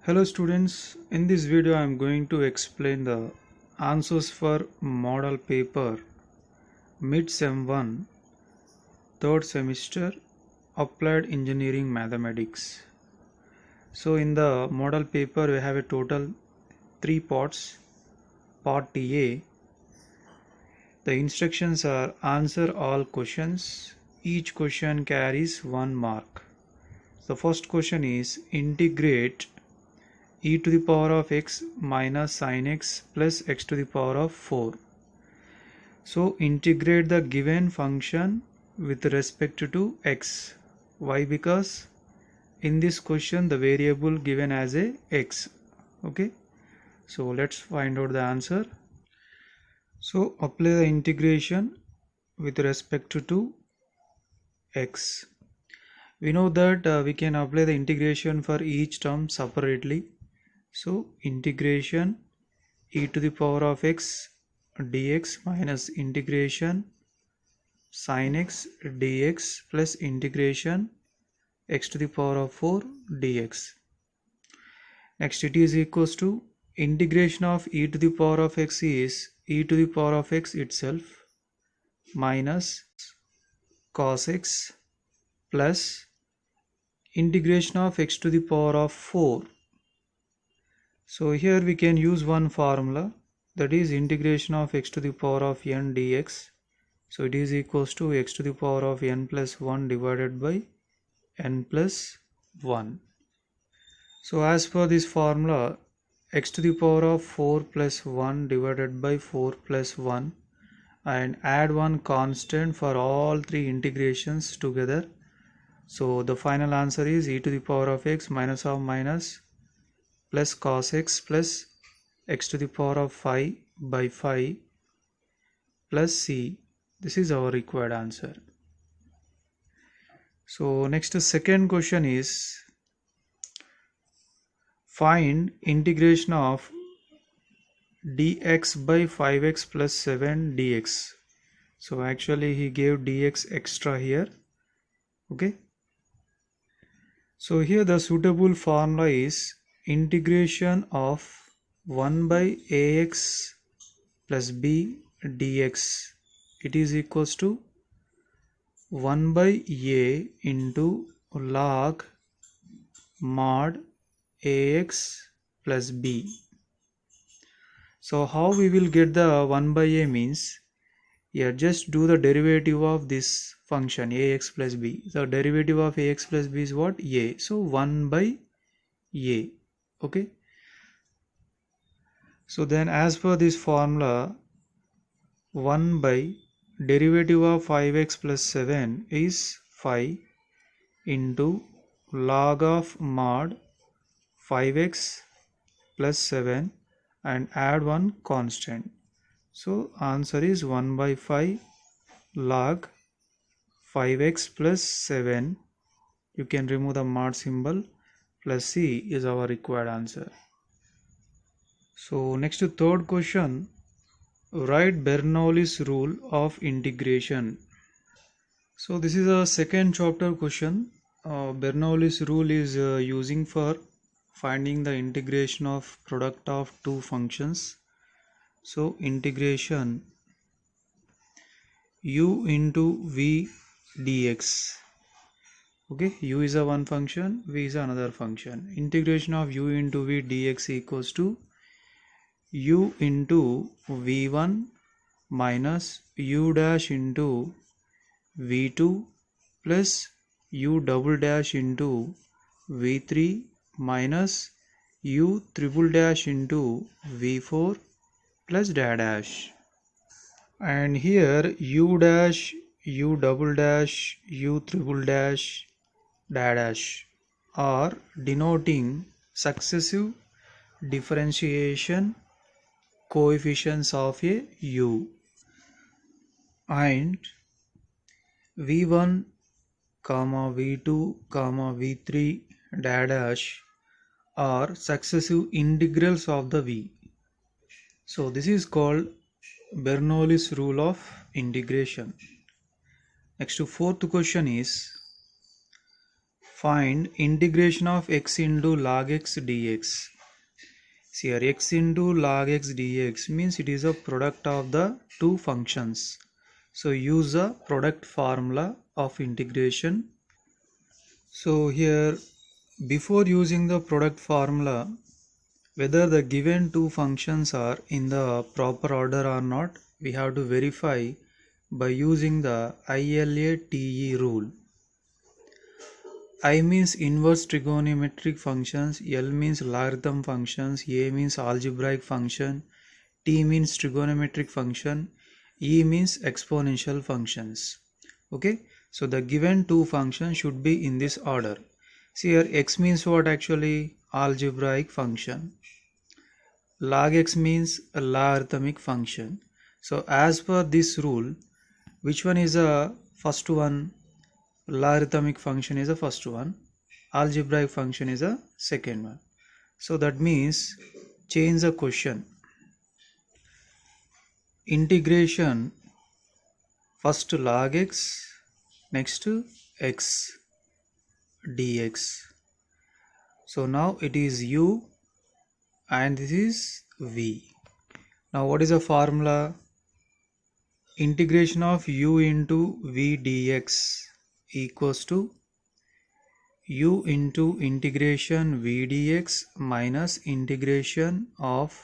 Hello students, in this video I am going to explain the answers for model paper mid sem 1 third semester applied engineering mathematics. So in the model paper we have a total 3 parts. Part A, the instructions are answer all questions. Each question carries 1 mark. The first question is integrate e to the power of x minus sin x plus x to the power of 4. So integrate the given function with respect to x. Why? Because in this question the variable given as a x. Okay, so let's find out the answer. So apply the integration with respect to x. We know that we can apply the integration for each term separately. So integration e to the power of x dx minus integration sin x dx plus integration x to the power of 4 dx. Next it is equals to integration of e to the power of x is e to the power of x itself minus cos x plus integration of x to the power of 4. So here we can use one formula, that is integration of x to the power of n dx. So it is equals to x to the power of n plus 1 divided by n plus 1. So as per this formula, x to the power of 4 plus 1 divided by 4 plus 1, and add one constant for all three integrations together. So the final answer is e to the power of x minus of minus plus cos x plus x to the power of 5 by 5 plus c. This is our required answer. So next second question is find integration of dx by 5x plus 7 dx. So actually he gave dx extra here. Okay, so here the suitable formula is integration of 1 by ax plus b dx. It is equals to 1 by a into log mod ax plus b. So how we will get the 1 by a means, here just do the derivative of this function ax plus b. The derivative of ax plus b is what? A. So 1 by a. Okay, so then as per this formula, 1 by derivative of 5x plus 7 is 5 into log of mod 5x plus 7 and add one constant. So answer is 1 by 5 log 5x plus 7. You can remove the mod symbol plus c is our required answer. So next to third question, write Bernoulli's rule of integration. So this is a second chapter question. Bernoulli's rule is using for finding the integration of product of two functions. So integration u into v dx. Okay, u is a one function, v is another function. Integration of u into v dx equals to u into v1 minus u dash into v2 plus u double dash into v3 minus u triple dash into v4 plus dash. And here u dash, u double dash, u triple dash, dash are denoting successive differentiation coefficients of a u, and v1 comma v2 comma v3 dash are successive integrals of the v. So this is called Bernoulli's rule of integration. Next to fourth question is find integration of x into log x dx. See here, x into log x dx means it is a product of the two functions. So use the product formula of integration. So here, before using the product formula, whether the given two functions are in the proper order or not, we have to verify by using the ILATE rule. I means inverse trigonometric functions, L means logarithm functions, A means algebraic function, T means trigonometric function, E means exponential functions. Okay, so the given two functions should be in this order. See here, x means what actually? Algebraic function. Log x means a logarithmic function. So as per this rule, which one is a first one? Logarithmic function is the first one, algebraic function is the second one. So that means change the question. Integration first log x, next x dx. So now it is u and this is v. Now what is the formula? Integration of u into v dx equals to u into integration v dx minus integration of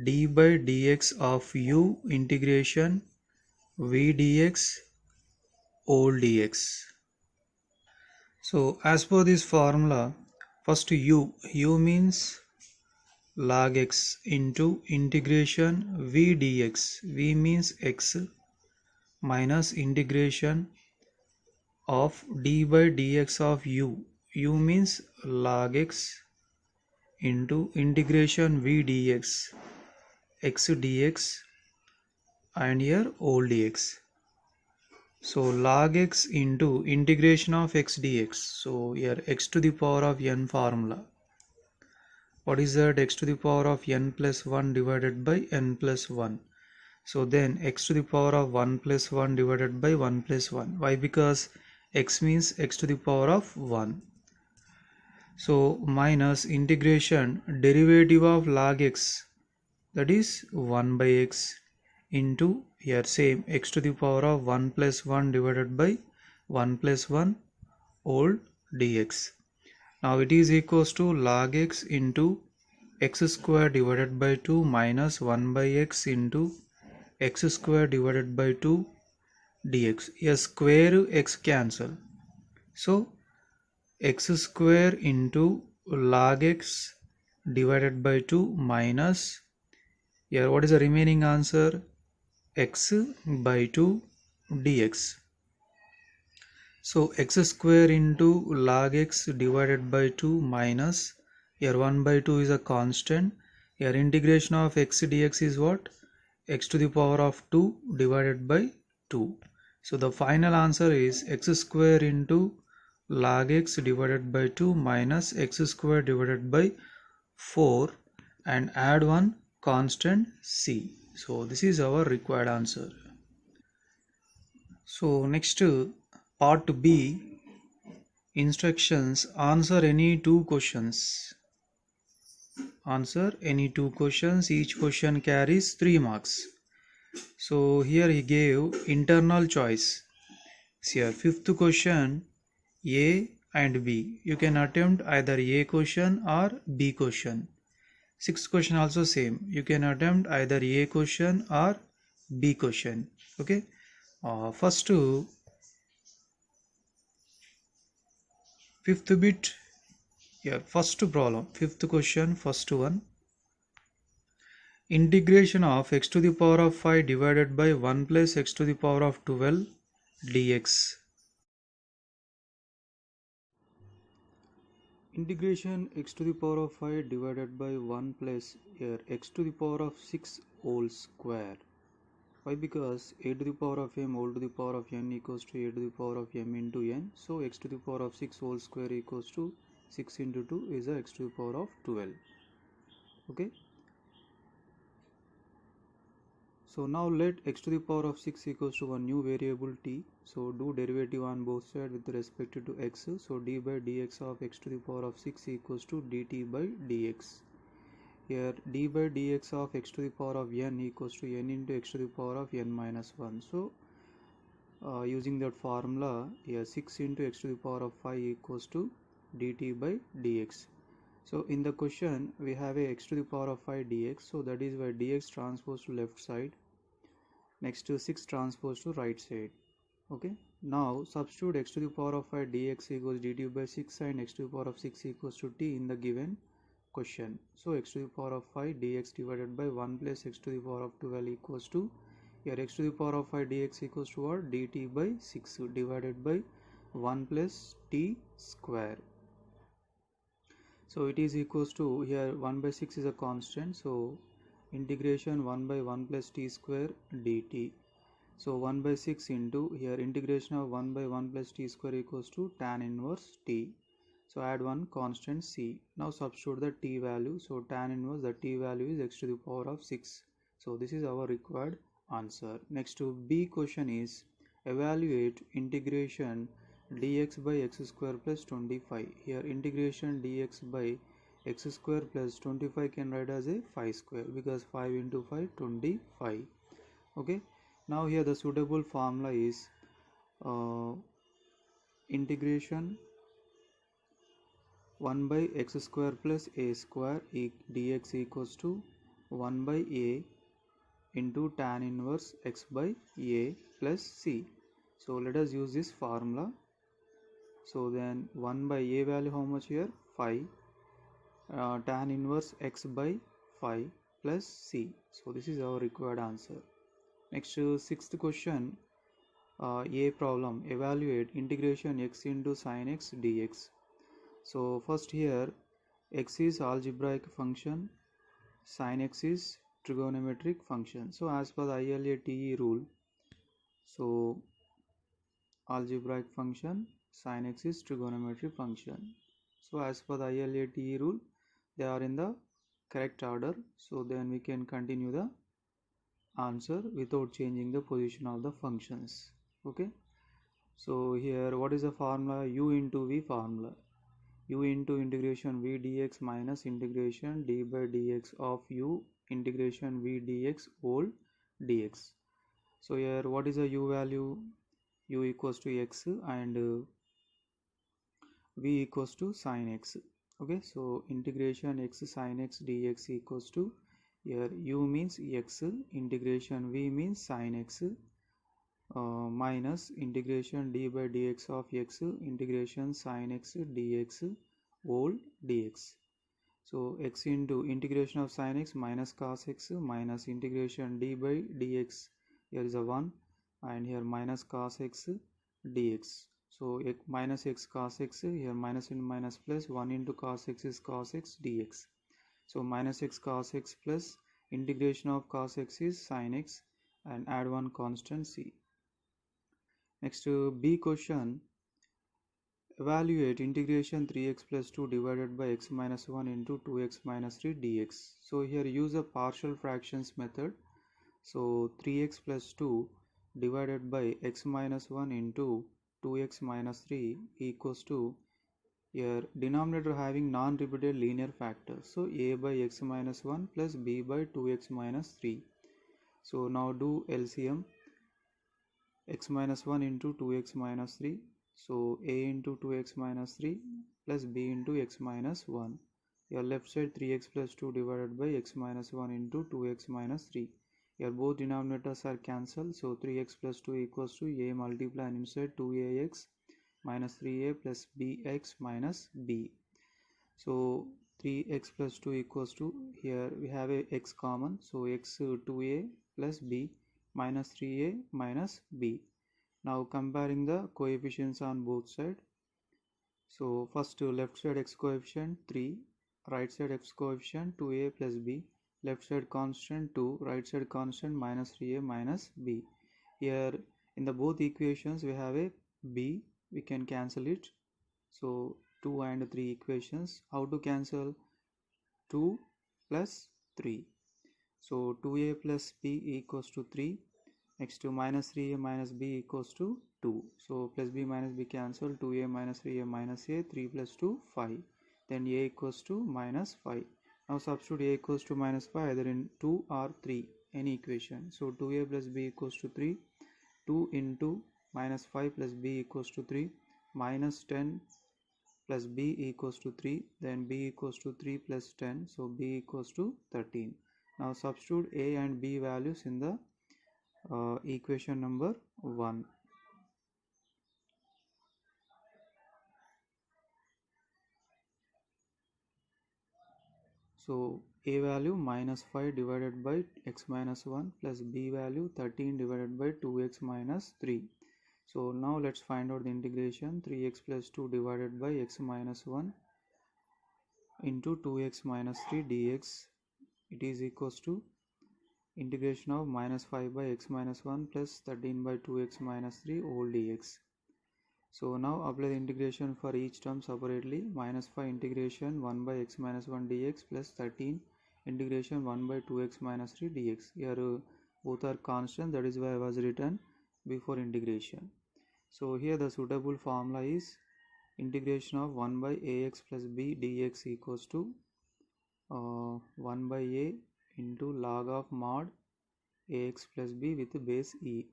d by dx of u integration v dx whole dx. So as per this formula, first u means log x into integration v dx, v means x minus integration of d by dx of u means log x into integration v dx, x dx and here whole dx. So log x into integration of x dx. So here x to the power of n formula. What is that? X to the power of n plus 1 divided by n plus 1. So then x to the power of 1 plus 1 divided by 1 plus 1. Why? Because x means x to the power of 1. So minus integration derivative of log x, that is 1 by x, into here same x to the power of 1 plus 1 divided by 1 plus 1 whole dx. Now it is equals to log x into x square divided by 2 minus 1 by x into x square divided by 2 dx. A square x cancel. So x square into log x divided by 2 minus, here what is the remaining answer? X by 2 dx. So x square into log x divided by 2 minus, here 1 by 2 is a constant, here integration of x dx is what? X to the power of 2 divided by 2. So the final answer is x square into log x divided by 2 minus x square divided by 4 and add one constant c. So this is our required answer. So next part B, instructions. Answer any two questions. Answer any two questions. Each question carries 3 marks. So here he gave internal choice. See here, fifth question, A and B. You can attempt either A question or B question. Sixth question also same. You can attempt either A question or B question. Okay. First to fifth bit. Yeah, first problem. Fifth question, first one. Integration of x to the power of 5 divided by 1 plus x to the power of 12 dx. Integration x to the power of 5 divided by 1 plus here x to the power of 6 whole square. Why? Because a to the power of m whole to the power of n equals to a to the power of m into n. So x to the power of 6 whole square equals to 6 into 2 is a x to the power of 12. Okay. So now let x to the power of 6 equals to one new variable t. So do derivative on both sides with respect to x. So d by dx of x to the power of 6 equals to dt by dx. Here d by dx of x to the power of n equals to n into x to the power of n minus 1. So using that formula, here 6 into x to the power of 5 equals to dt by dx. So in the question we have a x to the power of 5 dx, so that is why dx transpose to left side, next to 6 transpose to right side. Okay, now substitute x to the power of 5 dx equals dt by 6 and x to the power of 6 equals to t in the given question. So x to the power of 5 dx divided by 1 plus x to the power of 12 equals to, here x to the power of 5 dx equals to what, dt by 6 divided by 1 plus t square. So it is equals to, here 1 by 6 is a constant, so integration 1 by 1 plus t square dt. So 1 by 6 into, here integration of 1 by 1 plus t square equals to tan inverse t. So add one constant c. Now substitute the t value. So tan inverse, the t value is x to the power of 6. So this is our required answer. Next to B question is, evaluate integration dx by x square plus 25. Here integration dx by x square plus 25 can write as a 5 square, because 5 into 5 25. Okay, now here the suitable formula is integration 1 by x square plus a square dx equals to 1 by a into tan inverse x by a plus c. So let us use this formula. So then 1 by a value how much here, 5, tan inverse x by 5 plus c. So this is our required answer. Next, sixth question, a problem, evaluate integration x into sin x dx. So first here x is algebraic function, sin x is trigonometric function. So as per the ILATE rule, so algebraic function, sin x is trigonometric function. So as per the ILATE rule, they are in the correct order. So then we can continue the answer without changing the position of the functions. Okay. So here what is the formula? U into V formula. U into integration V dx minus integration d by dx of U integration V dx whole dx. So here what is the U value? U equals to x and V equals to sin x. Okay, so integration x sin x dx equals to, here U means x, integration V means sin x, minus integration d by dx of x integration sin x dx whole dx. So x into integration of sin x minus cos x minus integration d by dx, here is a 1 and here minus cos x dx. So minus x cos x, here minus into minus plus, 1 into cos x is cos x dx. So minus x cos x plus integration of cos x is sin x and add one constant c. Next to B question, evaluate integration 3x plus 2 divided by x minus 1 into 2x minus 3 dx. So here use a partial fractions method. So 3x plus 2 divided by x minus 1 into 2x minus 3 equals to, here denominator having non-repeated linear factors. So a by x minus 1 plus b by 2x minus 3. So now do LCM, x minus 1 into 2x minus 3. So a into 2x minus 3 plus b into x minus 1. Your left side 3x plus 2 divided by x minus 1 into 2x minus 3. Here both denominators are cancelled. So 3x plus 2 equals to a multiply and inside 2ax minus 3a plus bx minus b. So 3x plus 2 equals to, here we have a x common. So x 2a plus b minus 3a minus b. Now comparing the coefficients on both sides. So first left side x coefficient 3, right side x coefficient 2a plus b, left side constant 2, right side constant minus 3a minus b. Here in the both equations we have a b, we can cancel it. So 2 and 3 equations, how to cancel? 2 plus 3. So 2a plus b equals to 3. Next to minus 3a minus b equals to 2. So plus b minus b cancel. 2a minus 3a minus a. 3 plus 2 5. Then a equals to minus 5. Now substitute a equals to minus 5 either in 2 or 3, any equation. So 2a plus b equals to 3. 2 into minus 5 plus b equals to 3. Minus 10 plus b equals to 3, then b equals to 3 plus 10, so b equals to 13. Now substitute a and b values in the equation number 1. So a value minus 5 divided by x minus 1 plus b value 13 divided by 2x minus 3. So now let's find out the integration. 3x plus 2 divided by x minus 1 into 2x minus 3 dx, it is equals to integration of minus 5 by x minus 1 plus 13 by 2x minus 3 whole dx. So now apply the integration for each term separately. Minus 5 integration 1 by x minus 1 dx plus 13 integration 1 by 2x minus 3 dx. Here both are constant, that is why I was written before integration. So here the suitable formula is integration of 1 by ax plus b dx equals to 1 by a into log of mod ax plus b with base e.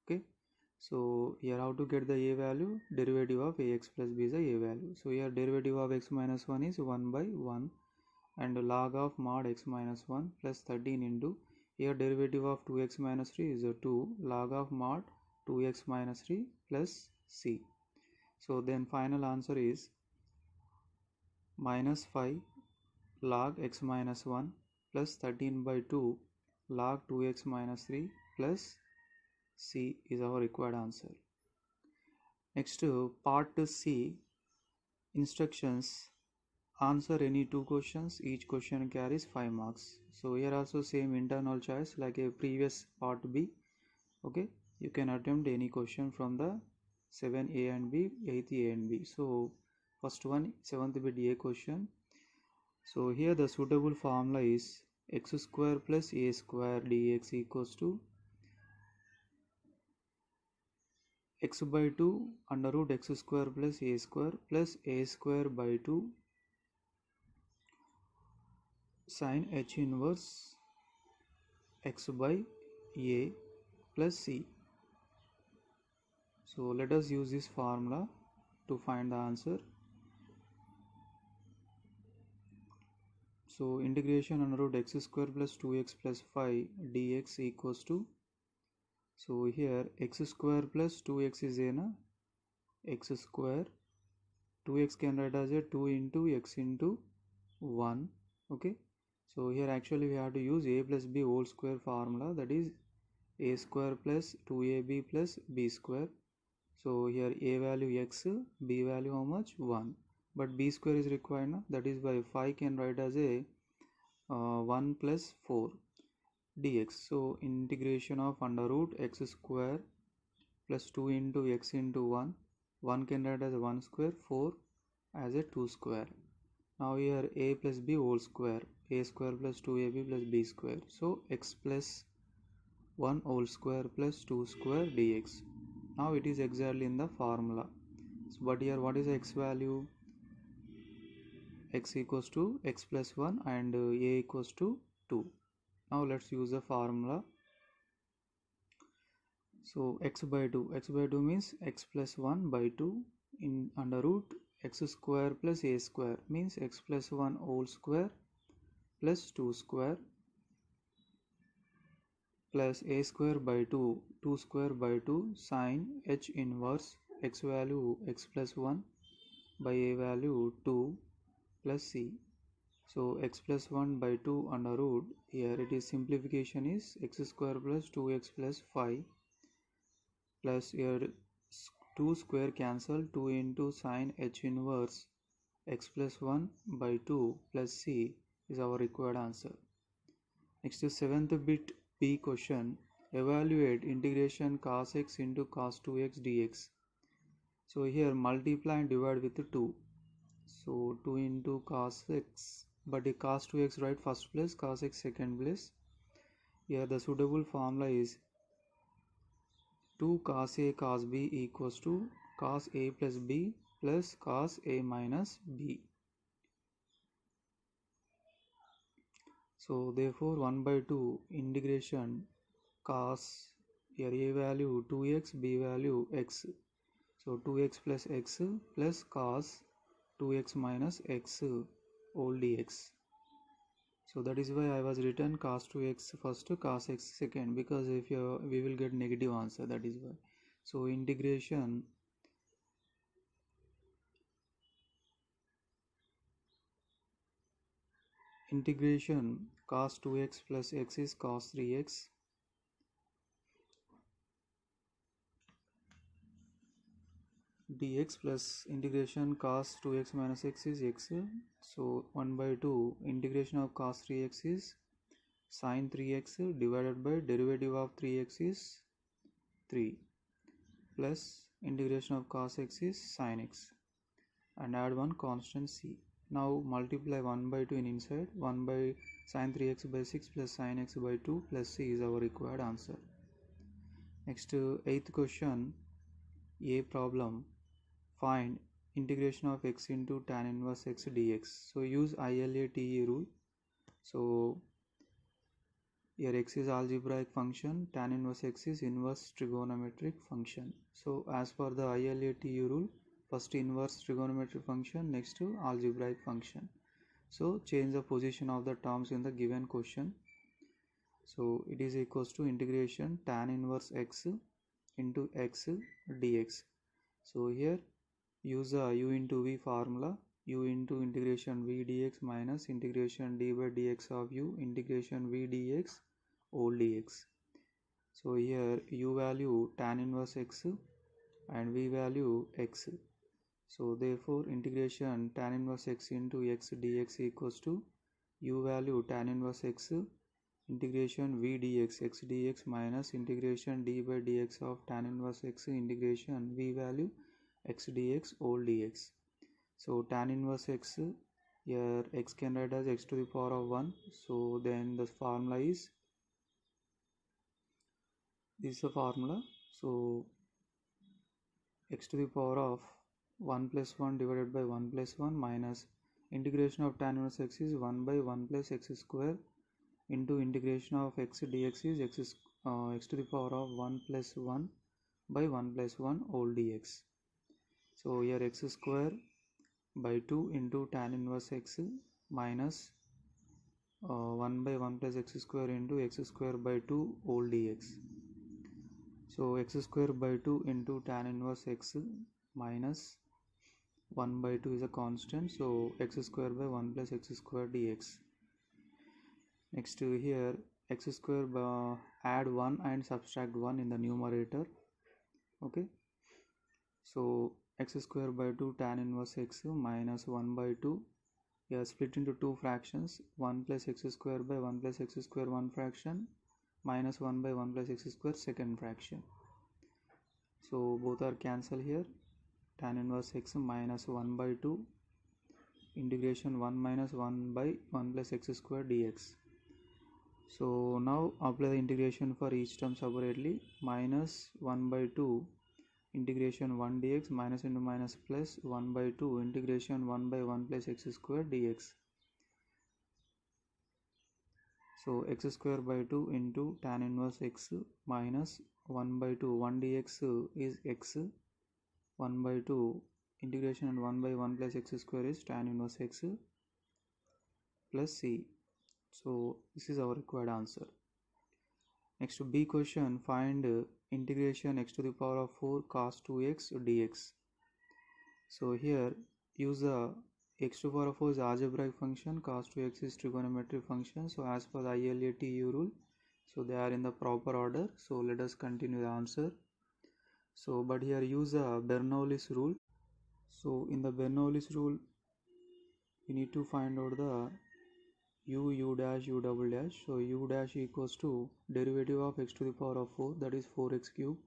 Okay, so here how to get the a value? Derivative of ax plus b is a value. So here derivative of x minus 1 is 1 by 1 and log of mod x minus 1 plus 13 into, here derivative of 2x minus 3 is a 2 log of mod 2x minus 3 plus c. So then final answer is minus 5 log x minus 1 plus 13 by 2 log 2x minus 3 plus C is our required answer. Next part C, instructions. Answer any two questions, each question carries 5 marks. So here also same internal choice like a previous part B. Okay, you can attempt any question from the 7a and b, 8th a and b. So first one, 7th bit a question. So here the suitable formula is x square plus a square dx equals to x by 2 under root x square plus a square by 2 sin h inverse x by a plus c. So let us use this formula to find the answer. So integration under root x square plus 2x plus 5 dx equals to, so here x square plus 2x is a x square, 2x can write as a 2 into x into 1. Okay, so here actually we have to use a plus b whole square formula, that is a square plus 2ab plus b square. So here a value x, b value how much? 1, but b square is required now, that is why 5 can write as a 1 plus 4 dx. So integration of under root x square plus 2 into x into 1 can write as 1 square, 4 as a 2 square. Now here a plus b whole square, a square plus 2ab plus b square. So x plus 1 whole square plus 2 square dx. Now it is exactly in the formula. So, but here what is the x value? X equals to x plus 1 and a equals to 2. Now let's use the formula. So x by 2 means x plus 1 by 2 in under root x square plus a square means x plus 1 whole square plus 2 square plus a square by 2, 2 square by 2 sin h inverse x value x plus 1 by a value 2 plus c. So x plus 1 by 2 under root, here it is simplification is x square plus 2x plus 5 plus here 2 square cancel, 2 into sin h inverse x plus 1 by 2 plus c is our required answer. Next is 7th bit B question. Evaluate integration cos x into cos 2x dx. So here multiply and divide with 2. So 2 into cos x, but the cos 2x right first place, cos x second place. Here the suitable formula is 2 cos A cos B equals to cos A plus B plus cos A minus B. So therefore 1 by 2 integration cos, here A value 2x, B value x. So 2x plus x plus cos 2x minus x whole dx. So that is why I was written cos 2x first, cos x second, because if we will get negative answer, that is why. So integration cos 2x plus x is cos 3x dx plus integration cos 2x minus x is x. So 1 by 2 integration of cos 3x is sin 3x divided by derivative of 3x is 3 plus integration of cos x is sin x, and add one constant c. Now multiply 1 by 2 in inside. 1 by sin 3x by 6 plus sin x by 2 plus c is our required answer. Next, 8th question, a problem. Find integration of x into tan inverse x dx. So use ILATE rule. So here x is algebraic function, tan inverse x is inverse trigonometric function. So as per the ILATE rule, first inverse trigonometric function, next to algebraic function. So change the position of the terms in the given question. So it is equals to integration tan inverse x into x dx. So here use a u into v formula, u into integration v dx minus integration d by dx of u integration v dx whole dx. So here u value tan inverse x and v value x. So therefore integration tan inverse x into x dx equals to u value tan inverse x integration v dx x dx minus integration d by dx of tan inverse x integration v value x dx whole dx. So tan inverse x, here x can write as x to the power of 1. So then the formula is, this is the formula. So x to the power of 1 plus 1 divided by 1 plus 1 minus integration of tan inverse x is 1 by 1 plus x square into integration of x dx is x to the power of 1 plus 1 by 1 plus 1 whole dx. So here x square by 2 into tan inverse x minus 1 by 1 plus x square into x square by 2 whole dx. So x square by 2 into tan inverse x minus 1 by 2 is a constant, so x square by 1 plus x square dx. Next here x square by, add 1 and subtract 1 in the numerator. Okay, so x square by 2 tan inverse x minus 1 by 2, here split into two fractions, 1 plus x square by 1 plus x square one fraction minus 1 by 1 plus x square second fraction. So both are cancelled here. Tan inverse x minus 1 by 2 integration 1 minus 1 by 1 plus x square dx. So now apply the integration for each term separately. Minus 1 by 2 integration 1 dx minus into minus plus 1 by 2 integration 1 by 1 plus x square dx. So x square by 2 into tan inverse x minus 1 by 2, 1 dx is x, 1 by 2 integration and 1 by 1 plus x square is tan inverse x plus c. So this is our required answer. Next, B question, find integration x to the power of 4 cos 2x dx. So here use the x to the power of 4 is algebraic function, cos 2x is trigonometric function. So as per the ILATE rule, so they are in the proper order. So let us continue the answer. So but here use the Bernoulli's rule. So in the Bernoulli's rule, we need to find out the u dash u double dash. So u dash equals to derivative of x to the power of 4, that is 4x cube.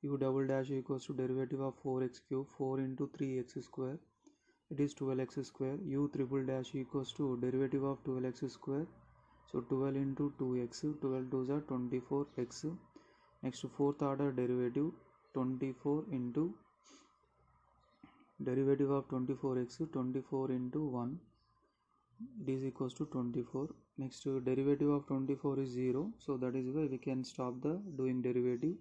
U double dash equals to derivative of 4x cube, 4 into 3x square, it is 12x square. U triple dash equals to derivative of 12x square, So 12 into 2x, 12 2s are 24x. Next fourth order derivative, 24 into derivative of 24x, 24 into 1, it is equals to 24. Next derivative of 24 is 0, so that is why we can stop the doing derivative.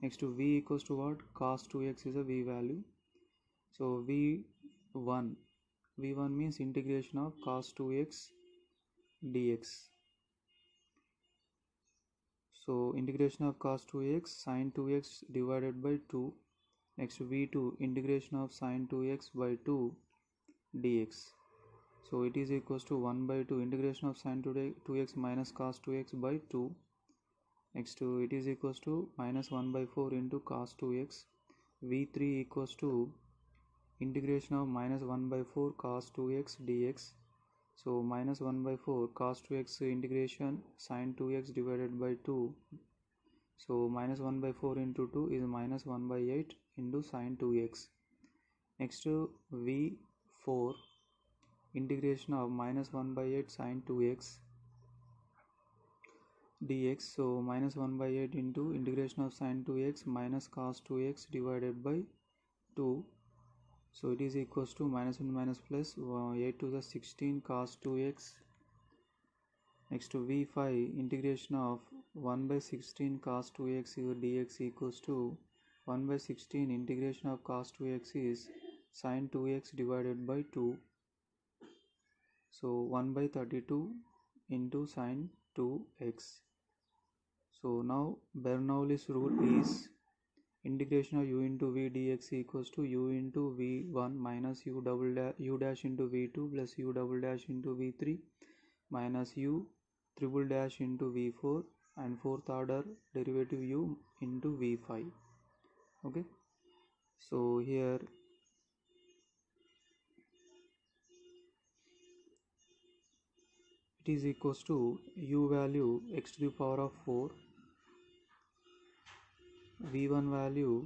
Next v equals to what? Cos 2x is a v value. So v1 means integration of cos 2x dx. So integration of cos 2x sin 2x divided by 2. Next v2 integration of sin 2x by 2 dx. So it is equals to 1 by 2 integration of sin 2x minus cos 2x by 2. Next it is equals to minus 1 by 4 into cos 2x. v3 equals to integration of minus 1 by 4 cos 2x dx. So minus 1 by 4 cos 2x integration sin 2x divided by 2. So minus 1 by 4 into 2 is minus 1 by 8 into sin 2x. Next v4 integration of minus 1 by 8 sin 2x dx. So minus 1 by 8 into integration of sin 2x minus cos 2x divided by 2. So it is equals to minus 1 minus plus 8 to the 16 cos 2x. Next to v5 integration of 1 by 16 cos 2x dx equals to 1 by 16 integration of cos 2x is sin 2x divided by 2. So 1 by 32 into sin 2x. So now Bernoulli's rule is integration of u into v dx equals to u into v1 minus u dash into v2 plus u double dash into v3 minus u triple dash into v4 and fourth order derivative u into v5. Okay, so here it is equals to u value x to the power of 4, v1 value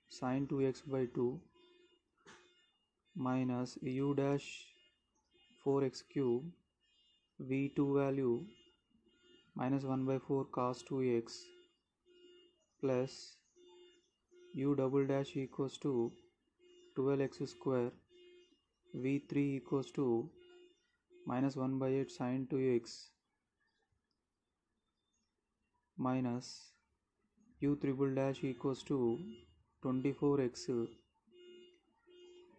sin 2x by 2 minus u dash 4x cube, v2 value minus 1 by 4 cos 2x plus u double dash equals to 12x square, v3 equals to minus 1 by 8 sin 2x minus u triple dash equals to 24x,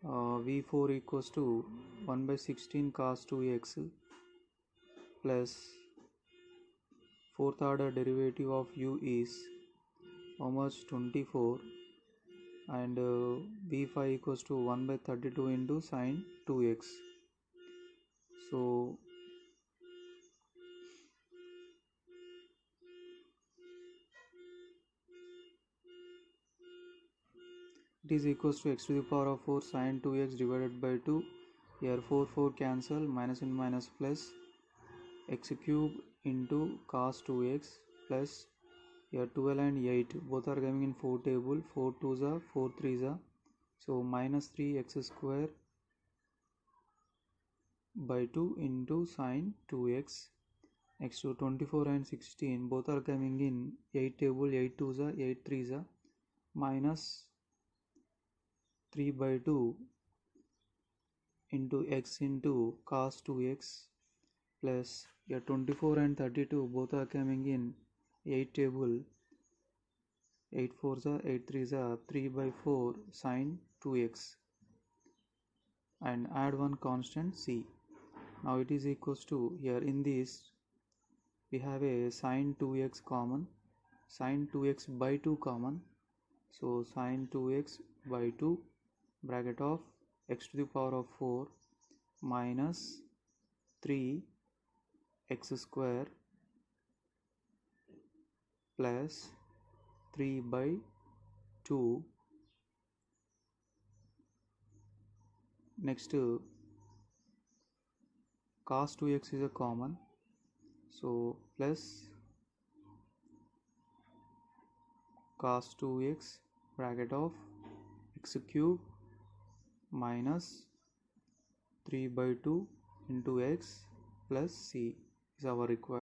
v4 equals to 1 by 16 cos 2x plus fourth order derivative of u is how much? 24, and v5 equals to 1 by 32 into sin 2x. So it is equals to x to the power of 4 sin 2x divided by 2. Here 4 cancel, minus and minus plus x cube into cos 2x plus here 12 and 8 both are coming in 4 table, 4 2s are 4 3s are, so minus 3x square by 2 into sin 2x. Next to 24 and 16 both are coming in 8 table, 8 2s are 8 3s are, minus 3 by 2 into x into cos 2x plus here 24 and 32 both are coming in 8 table, 8 4s are 8 3s are 3 by 4 sin 2x and add one constant c. Now it is equals to, here in this we have a sin 2x common, sin 2x by 2 common, so sin 2x by 2 bracket of x to the power of 4 minus 3 x square plus 3 by 2. Next cos 2x is a common, so plus cos 2x bracket of x cube minus 3 by 2 into x plus c is our required